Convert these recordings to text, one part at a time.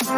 Hello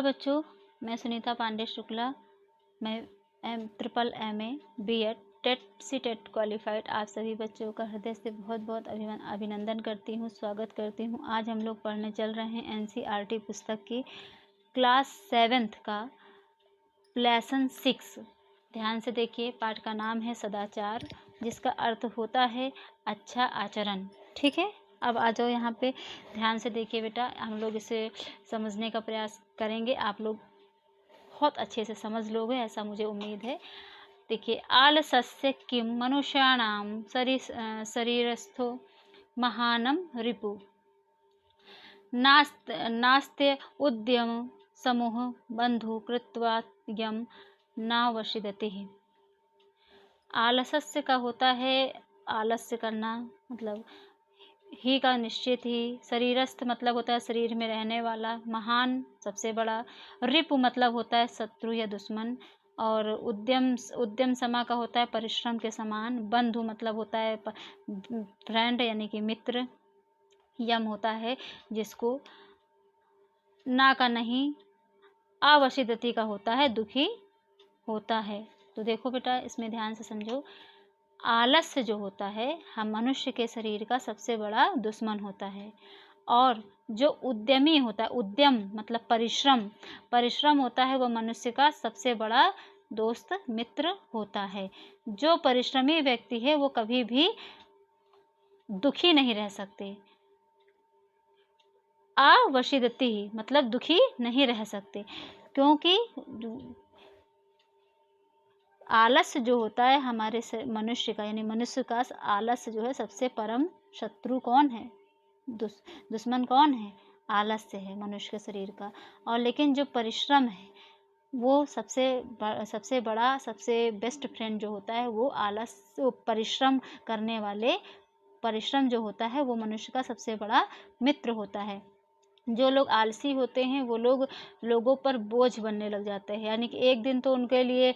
बच्चों, मैं सुनीता पांडे शुक्ला। मैं triple MA BEd TET C TET qualified आप सभी बच्चों का हृदय से बहुत बहुत अभिनंदन करती हूँ, स्वागत करती हूँ। आज हम लोग पढ़ने चल रहे हैं NCERT पुस्तक की क्लास 7th का लेसन 6। ध्यान से देखिए, पाठ का नाम है सदाचार, जिसका अर्थ होता है अच्छा आचरण। ठीक है, अब आ जाओ यहाँ पे, ध्यान से देखिए बेटा, हम लोग इसे समझने का प्रयास करेंगे। आप लोग बहुत अच्छे से समझ लोगे, ऐसा मुझे उम्मीद है। देखिए, आलसस्य किं मनुष्याणां शरीरस्थो महानं रिपु नास्ते उद्यम समूह बंधु कृत्वा यम नावशिदति। आलस्य का होता है आलस्य करना, मतलब ही का निश्चित ही, शरीरस्थ मतलब होता है शरीर में रहने वाला, महान सबसे बड़ा, रिपु मतलब होता है शत्रु या दुश्मन, और उद्यम समा का होता है परिश्रम के समान, बंधु मतलब होता है फ्रेंड यानी कि मित्र, यम होता है जिसको ना का नहीं, अवशिदति का होता है दुखी होता है। तो देखो बेटा, इसमें ध्यान से समझो, आलस्य जो होता है हम मनुष्य के शरीर का सबसे बड़ा दुश्मन होता है, और जो उद्यमी होता है, उद्यम मतलब परिश्रम होता है, वह मनुष्य का सबसे बड़ा दोस्त मित्र होता है। जो परिश्रमी व्यक्ति है वो कभी भी दुखी नहीं रह सकते, अवशिदति मतलब दुखी नहीं रह सकते, क्योंकि आलस्य जो होता है हमारे मनुष्य का, यानी मनुष्य का आलस्य जो है, सबसे परम शत्रु कौन है, दुश्मन कौन है, आलस्य है मनुष्य के शरीर का। और लेकिन जो परिश्रम है वो सबसे बड़ा, सबसे बेस्ट फ्रेंड जो होता है वो आलस्य, परिश्रम करने वाले, परिश्रम जो होता है वो मनुष्य का सबसे बड़ा मित्र होता है। जो लोग आलसी होते हैं वो लोगों पर बोझ बनने लग जाते हैं, यानी कि एक दिन तो उनके लिए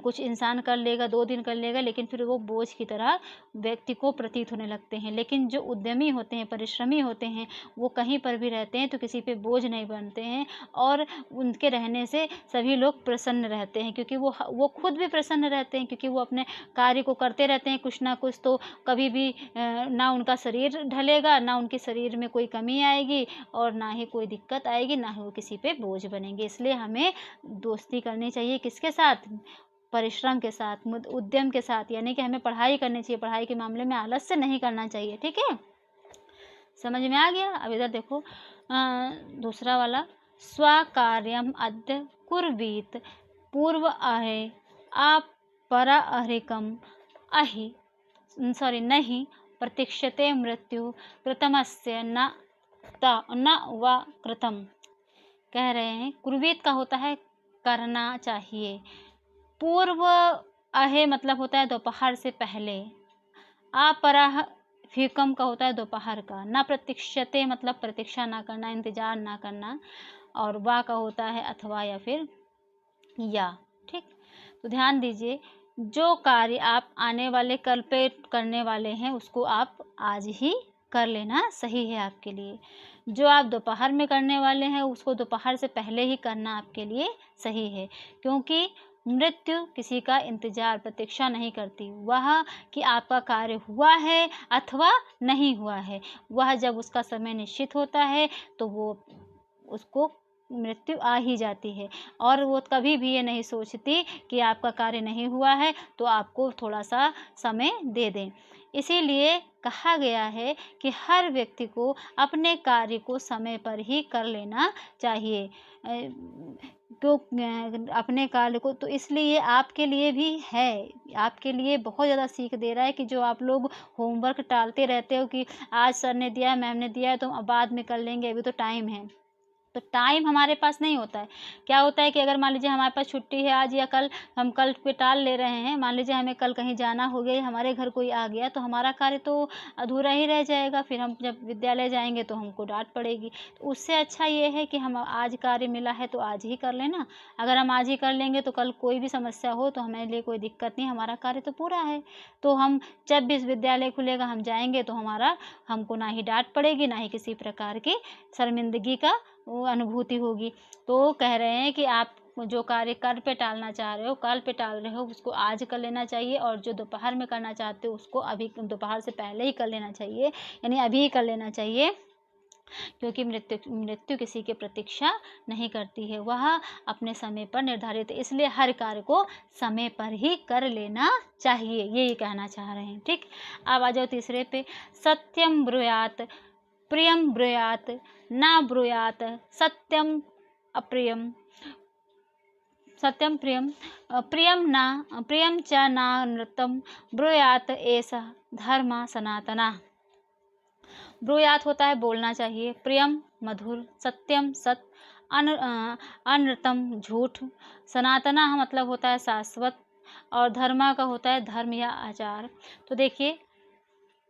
कुछ इंसान कर लेगा, 2 दिन कर लेगा, लेकिन फिर वो बोझ की तरह व्यक्ति को प्रतीत होने लगते हैं। लेकिन जो उद्यमी होते हैं, परिश्रमी होते हैं, वो कहीं पर भी रहते हैं तो किसी पे बोझ नहीं बनते हैं, और उनके रहने से सभी लोग प्रसन्न रहते हैं, क्योंकि वो खुद भी प्रसन्न रहते हैं, क्योंकि वो अपने कार्य को करते रहते हैं कुछ ना कुछ। तो कभी भी ना उनका शरीर ढलेगा, ना उनके शरीर में कोई कमी आएगी, और ना ही कोई दिक्कत आएगी, ना ही वो किसी पे बोझ बनेंगे। इसलिए हमें दोस्ती करनी चाहिए किसके साथ, परिश्रम के साथ, उद्यम के साथ, यानी कि हमें पढ़ाई करनी चाहिए, पढ़ाई के मामले में आलस्य नहीं करना चाहिए। ठीक है, समझ में आ गया। अब इधर देखो, दूसरा वाला, स्वकार्यम अद्य कुर्वीत पूर्व अहे अपरा अहरिकम अहि नहीं प्रतीक्षते मृत्यु प्रथमस्य न व कृतम। कह रहे हैं कुर्वीत का होता है करना चाहिए, पूर्व अहे मतलब होता है दोपहर से पहले, अपराह फीकम का होता है दोपहर का, न प्रतीक्षते मतलब प्रतीक्षा ना करना, इंतजार ना करना, और वा का होता है अथवा या फिर या। ठीक, तो ध्यान दीजिए, जो कार्य आप आने वाले कल पे करने वाले हैं उसको आप आज ही कर लेना सही है आपके लिए। जो आप दोपहर में करने वाले हैं उसको दोपहर से पहले ही करना आपके लिए सही है, क्योंकि मृत्यु किसी का इंतजार, प्रतीक्षा नहीं करती। वह कि आपका कार्य हुआ है अथवा नहीं हुआ है, वह जब उसका समय निश्चित होता है तो वो उसको मृत्यु आ ही जाती है, और वो कभी भी ये नहीं सोचती कि आपका कार्य नहीं हुआ है तो आपको थोड़ा सा समय दे दें। इसीलिए कहा गया है कि हर व्यक्ति को अपने कार्य को समय पर ही कर लेना चाहिए, तो अपने कार्य को, तो इसलिए आपके लिए भी है, आपके लिए बहुत ज़्यादा सीख दे रहा है कि जो आप लोग होमवर्क टालते रहते हो कि आज सर ने दिया, मैम ने दिया है तो अब बाद में कर लेंगे, अभी तो टाइम है, तो टाइम हमारे पास नहीं होता है। क्या होता है कि अगर मान लीजिए हमारे पास छुट्टी है आज या कल, हम कल पे टाल ले रहे हैं, मान लीजिए हमें कल कहीं जाना हो गया, हमारे घर कोई आ गया, तो हमारा कार्य तो अधूरा ही रह जाएगा। फिर हम जब विद्यालय जाएंगे तो हमको डांट पड़ेगी। तो उससे अच्छा ये है कि हम आज कार्य मिला है तो आज ही कर लेना। अगर हम आज ही कर लेंगे तो कल कोई भी समस्या हो तो हमारे लिए कोई दिक्कत नहीं, हमारा कार्य तो पूरा है। तो हम जब भी विद्यालय खुलेगा हम जाएंगे तो हमको ना ही डांट पड़ेगी, ना ही किसी प्रकार की शर्मिंदगी का वो अनुभूति होगी। तो कह रहे हैं कि आप जो कार्य कल पे टालना चाह रहे हो, कल पे टाल रहे हो, उसको आज कर लेना चाहिए, और जो दोपहर में करना चाहते हो उसको अभी दोपहर से पहले ही कर लेना चाहिए, यानी अभी ही कर लेना चाहिए। क्योंकि मृत्यु किसी की प्रतीक्षा नहीं करती है, वह अपने समय पर निर्धारित है, इसलिए हर कार्य को समय पर ही कर लेना चाहिए, यही कहना चाह रहे हैं। ठीक, अब आ जाओ तीसरे पे। सत्यम ब्रूयात प्रियम ब्रूयात ना ब्रूयात सत्यम अप्रियम, सत्यम प्रियम प्रियम च ना नृतम ब्रूयात एष धर्म सनातना। ब्रूयात होता है बोलना चाहिए, प्रियम मधुर, सत्यम सत्य, अनृतम झूठ, सनातना मतलब होता है शाश्वत, और धर्मा का होता है धर्म या आचार। तो देखिए,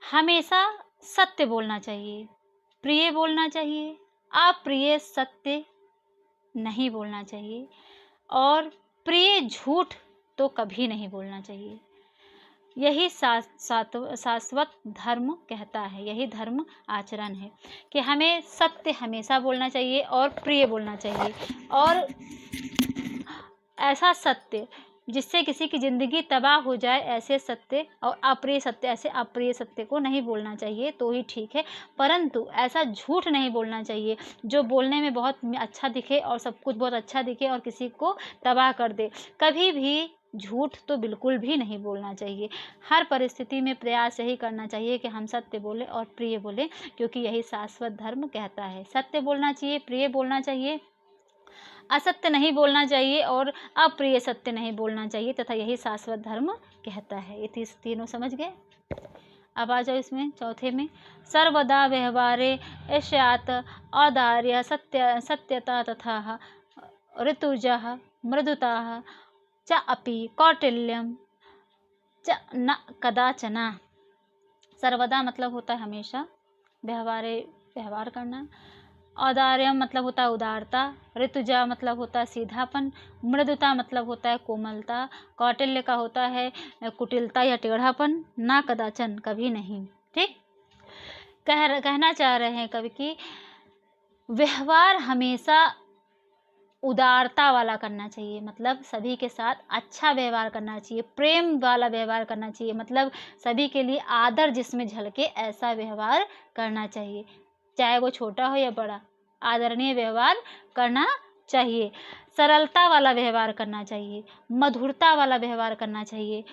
हमेशा सत्य बोलना चाहिए, प्रिय बोलना चाहिए, अप्रिय सत्य नहीं बोलना चाहिए, और प्रिय झूठ तो कभी नहीं बोलना चाहिए। यही शाश्वत धर्म कहता है, यही धर्म आचरण है कि हमें सत्य हमेशा बोलना चाहिए और प्रिय बोलना चाहिए, और ऐसा सत्य जिससे किसी की ज़िंदगी तबाह हो जाए ऐसे सत्य, और अप्रिय सत्य, ऐसे अप्रिय सत्य को नहीं बोलना चाहिए तो ही ठीक है। परंतु ऐसा झूठ नहीं बोलना चाहिए जो बोलने में बहुत अच्छा दिखे और सब कुछ बहुत अच्छा दिखे और किसी को तबाह कर दे। कभी भी झूठ तो बिल्कुल भी नहीं बोलना चाहिए। हर परिस्थिति में प्रयास यही करना चाहिए कि हम सत्य बोलें और प्रिय बोलें, क्योंकि यही शाश्वत धर्म कहता है। सत्य बोलना चाहिए, प्रिय बोलना चाहिए, असत्य नहीं बोलना चाहिए और अप्रिय सत्य नहीं बोलना चाहिए, तथा यही शाश्वत धर्म कहता है। ये तीनों समझ गए। अब आ जाओ इसमें चौथे में। सर्वदा व्यवहारे यस्यात् औदार्य सत्यता तथा ऋतुजः मृदुता च अपि कौटिल्यम च न कदाचन। सर्वदा मतलब होता है हमेशा, व्यवहारे व्यवहार करना, औदार्यम मतलब होता है उदारता, ऋतुजा मतलब होता है सीधापन, मृदुता मतलब होता है कोमलता, कौटिल्य का होता है कुटिलता या टेढ़ापन, ना कदाचन कभी नहीं। ठीक, कहना चाह रहे हैं कवि कि व्यवहार हमेशा उदारता वाला करना चाहिए, मतलब सभी के साथ अच्छा व्यवहार करना चाहिए, प्रेम वाला व्यवहार करना चाहिए, मतलब सभी के लिए आदर जिसमें झलके ऐसा व्यवहार करना चाहिए, चाहे वो छोटा हो या बड़ा, आदरणीय व्यवहार करना चाहिए। सरलता वाला व्यवहार करना चाहिए, मधुरता वाला व्यवहार करना चाहिए,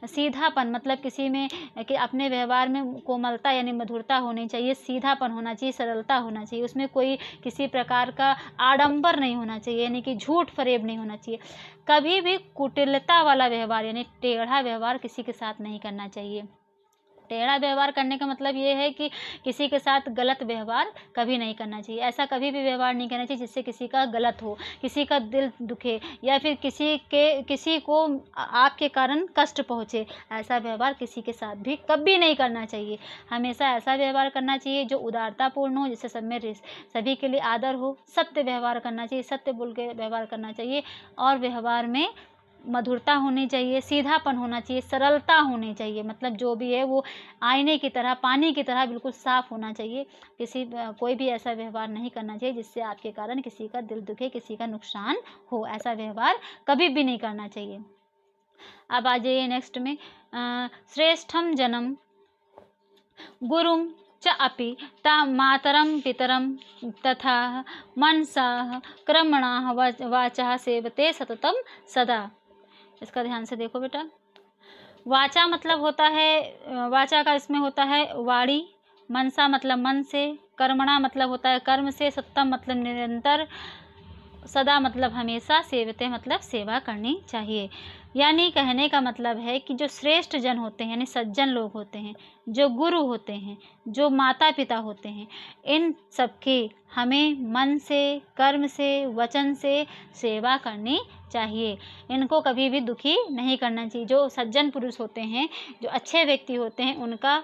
सीधापन मतलब किसी में कि अपने व्यवहार में कोमलता यानी मधुरता होनी चाहिए, सीधापन होना चाहिए, सरलता होना चाहिए, उसमें कोई किसी प्रकार का आडंबर नहीं होना चाहिए, यानी कि झूठ फरेब नहीं होना चाहिए। कभी भी कुटिलता वाला व्यवहार यानी टेढ़ा व्यवहार किसी के साथ नहीं करना चाहिए। टेढ़ा व्यवहार करने का मतलब ये है कि किसी के साथ गलत व्यवहार कभी नहीं करना चाहिए। ऐसा कभी भी व्यवहार नहीं करना चाहिए जिससे किसी का गलत हो, किसी का दिल दुखे, या फिर किसी को आपके कारण कष्ट पहुँचे। ऐसा व्यवहार किसी के साथ भी कभी नहीं करना चाहिए। हमेशा ऐसा व्यवहार करना चाहिए जो उदारतापूर्ण हो, जिससे सब में सभी के लिए आदर हो। सत्य व्यवहार करना चाहिए, सत्य बोल के व्यवहार करना चाहिए, और व्यवहार में मधुरता होनी चाहिए, सीधापन होना चाहिए, सरलता होनी चाहिए, मतलब जो भी है वो आईने की तरह, पानी की तरह बिल्कुल साफ होना चाहिए। कोई भी ऐसा व्यवहार नहीं करना चाहिए जिससे आपके कारण किसी का दिल दुखे, किसी का नुकसान हो। ऐसा व्यवहार कभी भी नहीं करना चाहिए। अब आ जाइए नेक्स्ट में। श्रेष्ठम जन्म गुरुम च अपि ता मातरम पितरम तथा मनसा क्रमणा वाचा सेवते सततम सदा। इसका ध्यान से देखो बेटा। वाचा मतलब होता है, वाचा का इसमें होता है वाणी, मनसा मतलब मन से, कर्मणा मतलब होता है कर्म से, सत्तम मतलब निरंतर, सदा मतलब हमेशा, सेवते मतलब सेवा करनी चाहिए। यानी कहने का मतलब है कि जो श्रेष्ठ जन होते हैं यानी सज्जन लोग होते हैं, जो गुरु होते हैं, जो माता पिता होते हैं, इन सबकी हमें मन से, कर्म से, वचन से सेवा करनी चाहिए। इनको कभी भी दुखी नहीं करना चाहिए। जो सज्जन पुरुष होते हैं, जो अच्छे व्यक्ति होते हैं, उनका,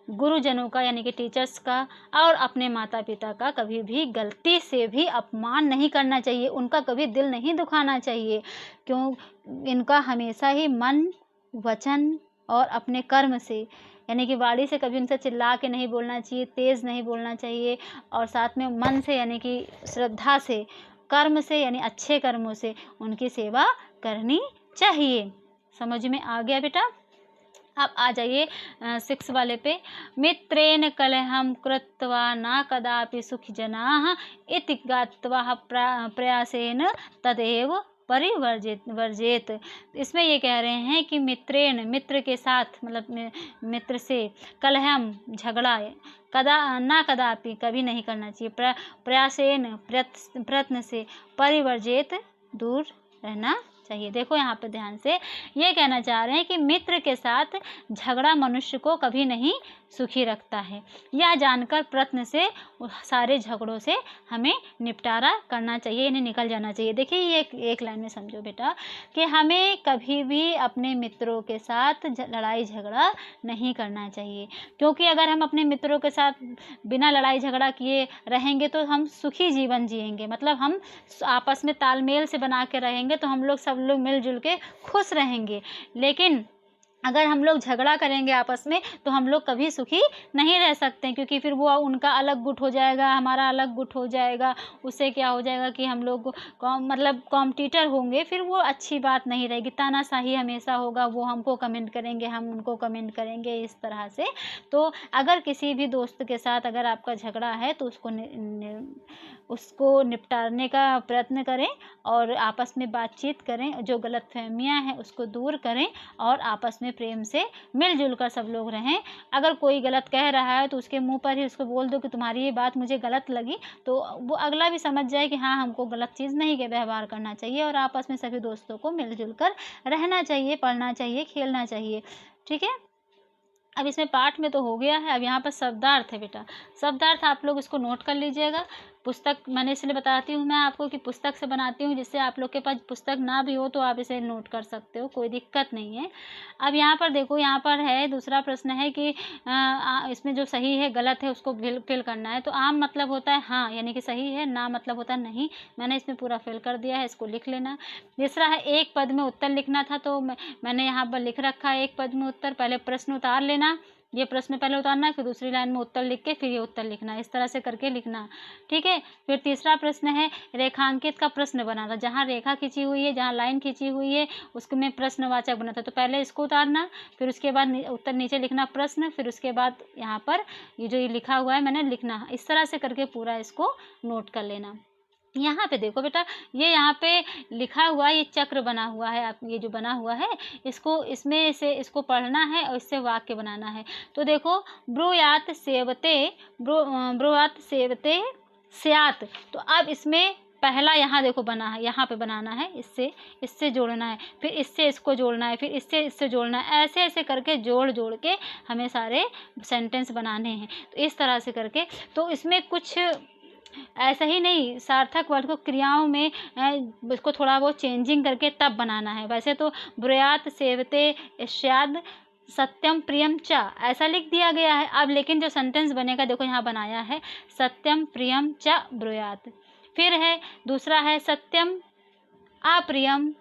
गुरुजनों का यानी कि टीचर्स का और अपने माता पिता का कभी भी गलती से भी अपमान नहीं करना चाहिए, उनका कभी दिल नहीं दुखाना चाहिए। क्यों? इनका हमेशा ही मन, वचन और अपने कर्म से यानी कि वाणी से कभी उनसे चिल्ला के नहीं बोलना चाहिए, तेज़ नहीं बोलना चाहिए, और साथ में मन से यानी कि श्रद्धा से, कर्म से यानी अच्छे कर्मों से उनकी सेवा करनी चाहिए। समझ में आ गया बेटा? अब आ जाइए 6 वाले पे। मित्रेण कलहं कृत्वा न कदापि सुखिजनाः इति ज्ञात्वा प्रयासेन तदेव वर्जेत। इसमें ये कह रहे हैं कि मित्रेण, मित्र के साथ, मतलब मित्र से, कलहम झगड़ा, कदापि कभी नहीं करना चाहिए, प्रयासेन प्रयत्न से, परिवर्जित दूर रहना चाहिए। देखो यहाँ पे ध्यान से ये कहना चाह रहे हैं कि मित्र के साथ झगड़ा मनुष्य को कभी नहीं सुखी रखता है। यह जानकर प्रयत्न से सारे झगड़ों से हमें निपटारा करना चाहिए, यानी निकल जाना चाहिए। देखिए ये एक लाइन में समझो बेटा कि हमें कभी भी अपने मित्रों के साथ लड़ाई झगड़ा नहीं करना चाहिए, क्योंकि अगर हम अपने मित्रों के साथ बिना लड़ाई झगड़ा किए रहेंगे तो हम सुखी जीवन जिएंगे, मतलब हम आपस में तालमेल से बना के रहेंगे तो हम लोग सब लोग मिलजुल के खुश रहेंगे। लेकिन अगर हम लोग झगड़ा करेंगे आपस में तो हम लोग कभी सुखी नहीं रह सकते, क्योंकि फिर वो उनका अलग गुट हो जाएगा, हमारा अलग गुट हो जाएगा। उससे क्या हो जाएगा कि हम लोग मतलब कॉम्पिटिटर होंगे, फिर वो अच्छी बात नहीं रहेगी। तानाशाही हमेशा होगा, वो हमको कमेंट करेंगे, हम उनको कमेंट करेंगे, इस तरह से। तो अगर किसी भी दोस्त के साथ अगर आपका झगड़ा है तो उसको निपटाने का प्रयत्न करें और आपस में बातचीत करें, जो गलतफहमियां हैं उसको दूर करें और आपस में प्रेम से मिलजुल कर सब लोग रहें। अगर कोई गलत कह रहा है तो उसके मुंह पर ही उसको बोल दो कि तुम्हारी ये बात मुझे गलत लगी, तो वो अगला भी समझ जाए कि हाँ, हमको गलत चीज़ नहीं के व्यवहार करना चाहिए, और आपस में सभी दोस्तों को मिलजुल कर रहना चाहिए, पढ़ना चाहिए, खेलना चाहिए। ठीक है, अब इसमें पाठ में तो हो गया है। अब यहाँ पर शब्दार्थ है बेटा। शब्दार्थ आप लोग इसको नोट कर लीजिएगा। पुस्तक मैंने इसलिए बताती हूँ मैं आपको कि पुस्तक से बनाती हूँ, जिससे आप लोग के पास पुस्तक ना भी हो तो आप इसे नोट कर सकते हो, कोई दिक्कत नहीं है। अब यहाँ पर देखो, यहाँ पर है दूसरा प्रश्न है कि इसमें जो सही है गलत है उसको फिल करना है। तो आम मतलब होता है हाँ, यानी कि सही है, ना मतलब होता है नहीं। मैंने इसमें पूरा फिल कर दिया है, इसको लिख लेना। तीसरा है एक पद में उत्तर लिखना था, तो मैंने यहाँ पर लिख रखा है एक पद में उत्तर। पहले प्रश्न उतार लेना, ये प्रश्न पहले उतारना है, फिर दूसरी लाइन में उत्तर लिख के फिर ये उत्तर लिखना, इस तरह से करके लिखना। ठीक है, फिर तीसरा प्रश्न है रेखांकित का प्रश्न बना था। जहाँ रेखा खींची हुई है, जहाँ लाइन खींची हुई है, उसमें प्रश्नवाचक बना था, तो पहले इसको उतारना, फिर उसके बाद उत्तर नीचे लिखना प्रश्न, फिर उसके बाद यहाँ पर ये जो ये लिखा हुआ है मैंने लिखना। इस तरह से करके पूरा इसको नोट कर लेना। यहाँ पे देखो बेटा, ये यहाँ पे लिखा हुआ है, ये चक्र बना हुआ है, आप ये जो बना हुआ है इसको इसमें से इसको पढ़ना है और इससे वाक्य बनाना है। तो देखो, ब्रूयात सेवते, ब्रूयात सेवते स्यात। तो अब इसमें पहला यहाँ देखो बना है, यहाँ पे बनाना है, इससे जोड़ना है, फिर इससे इसको जोड़ना है, फिर इससे जोड़ना है, ऐसे ऐसे करके जोड़ के हमें सारे सेंटेंस बनाने हैं। तो इस तरह से करके, तो इसमें कुछ ऐसा ही नहीं, सार्थक वर्ड को क्रियाओं में उसको थोड़ा बहुत चेंजिंग करके तब बनाना है। वैसे तो ब्रूयात सेवते स्याद सत्यम प्रियम च ऐसा लिख दिया गया है। अब लेकिन जो सेंटेंस बनेगा देखो यहाँ बनाया है सत्यम प्रियम च ब्रूयात। फिर है दूसरा है सत्यम अप्रियम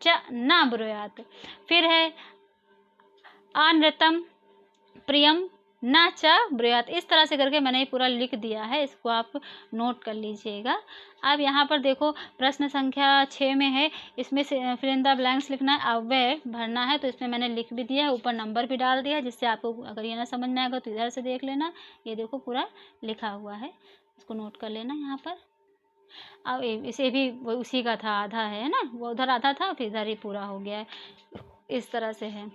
च न ब्रूयात। फिर है अनृतम प्रियम ना च ब्रूयात। इस तरह से करके मैंने पूरा लिख दिया है, इसको आप नोट कर लीजिएगा। अब यहाँ पर देखो प्रश्न संख्या 6 में है, इसमें से फिल इन द ब्लैंक्स लिखना है, अव्यय भरना है। तो इसमें मैंने लिख भी दिया है, ऊपर नंबर भी डाल दिया है, जिससे आपको अगर ये ना समझ में आएगा तो इधर से देख लेना। ये देखो पूरा लिखा हुआ है, इसको नोट कर लेना यहाँ पर। अब इसे भी उसी का था, आधा है ना, वो उधर आधा था फिर इधर ही पूरा हो गया है, इस तरह से है,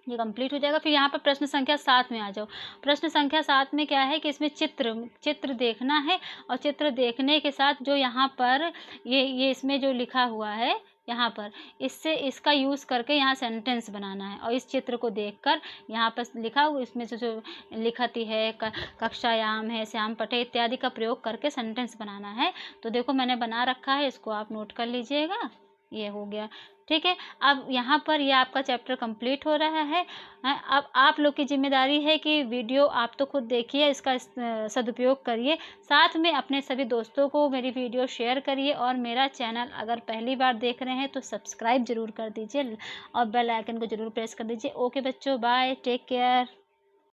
ये कंप्लीट हो जाएगा। फिर यहाँ पर प्रश्न संख्या 7 में आ जाओ। प्रश्न संख्या 7 में क्या है कि इसमें चित्र देखना है, और चित्र देखने के साथ जो यहाँ पर ये इसमें जो लिखा हुआ है यहाँ पर इससे इसका यूज़ करके यहाँ सेंटेंस बनाना है और इस चित्र को देखकर यहाँ पर लिखा हुआ इसमें जो लिखती है कक्षायाम है, श्याम पठे इत्यादि का प्रयोग करके सेंटेंस बनाना है। तो देखो मैंने बना रखा है, इसको आप नोट कर लीजिएगा। ये हो गया, ठीक है। अब यहाँ पर ये आपका चैप्टर कंप्लीट हो रहा है। अब आप लोग की जिम्मेदारी है कि वीडियो आप तो खुद देखिए, इसका सदुपयोग करिए, साथ में अपने सभी दोस्तों को मेरी वीडियो शेयर करिए और मेरा चैनल अगर पहली बार देख रहे हैं तो सब्सक्राइब ज़रूर कर दीजिए और बेल आइकन को ज़रूर प्रेस कर दीजिए। ओके बच्चों, बाय, टेक केयर।